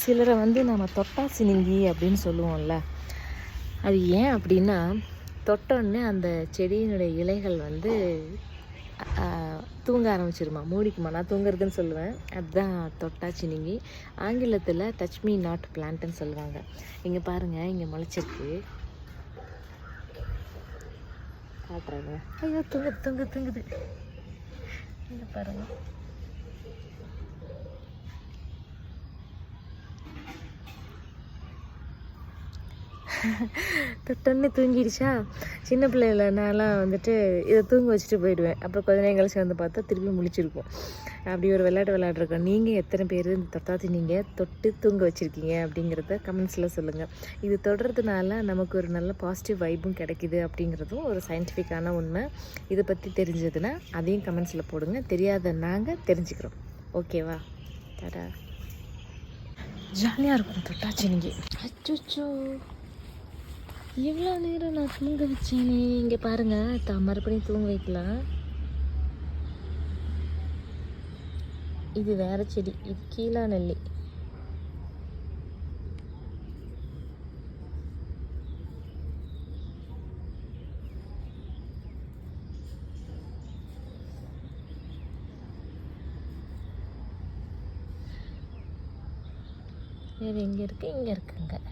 சிலரை வந்து நம்ம தொட்டா சினிங்கி அப்படின்னு சொல்லுவோம்ல, அது ஏன் அப்படின்னா தொட்டோடனே அந்த செடியினுடைய இலைகள் வந்து தூங்க ஆரம்பிச்சிருமா, மூடிக்குமா. நான் தூங்குறதுன்னு சொல்லுவேன். அதுதான் தொட்டா சினிங்கி. ஆங்கிலத்தில் டச் மீ நாட் பிளான்ட்டுன்னு சொல்லுவாங்க. இங்கே பாருங்கள், இங்கே முளைச்சிருக்கு, காட்டுறாங்க. ஐயோ தூங்குது. இங்கே பாருங்கள். தொட்டோன்னே தூங்கிடுச்சா. சின்ன பிள்ளைல நான்லாம் வந்துட்டு இதை தூங்க வச்சுட்டு போயிடுவேன். அப்புறம் கொஞ்ச நேரம் கழிச்சு வந்து பார்த்தா திருப்பி முழிச்சிருக்கும். அப்படி ஒரு விளையாட்டு விளையாடுறோம். நீங்கள் எத்தனை பேர் இந்த தொட்டாத்தி நீங்கள் தொட்டு தூங்க வச்சுருக்கீங்க அப்படிங்கிறத கமெண்ட்ஸில் சொல்லுங்கள். இது தொடர்றதுனால நமக்கு ஒரு நல்ல பாசிட்டிவ் வைப்பும் கிடைக்கிது அப்படிங்கிறதும் ஒரு சயின்டிஃபிக்கான உண்மை. இதை பற்றி தெரிஞ்சதுன்னா அதையும் கமெண்ட்ஸில் போடுங்க. தெரியாத நாங்கள் தெரிஞ்சுக்கிறோம். ஓகேவா? டாடா. ஜாலியாக இருக்கும் தொட்டாச்சி நீங்கள். அச்சோ, இவ்வளோ நேரம் நான் தூங்க வச்சேனே. இங்கே பாருங்கள், மறுபடியும் தூங்க வைக்கலாம். இது வேறு செடி, இது கீழா நெல்லி. வேறு எங்கே இருக்குது? இங்கே இருக்குங்க.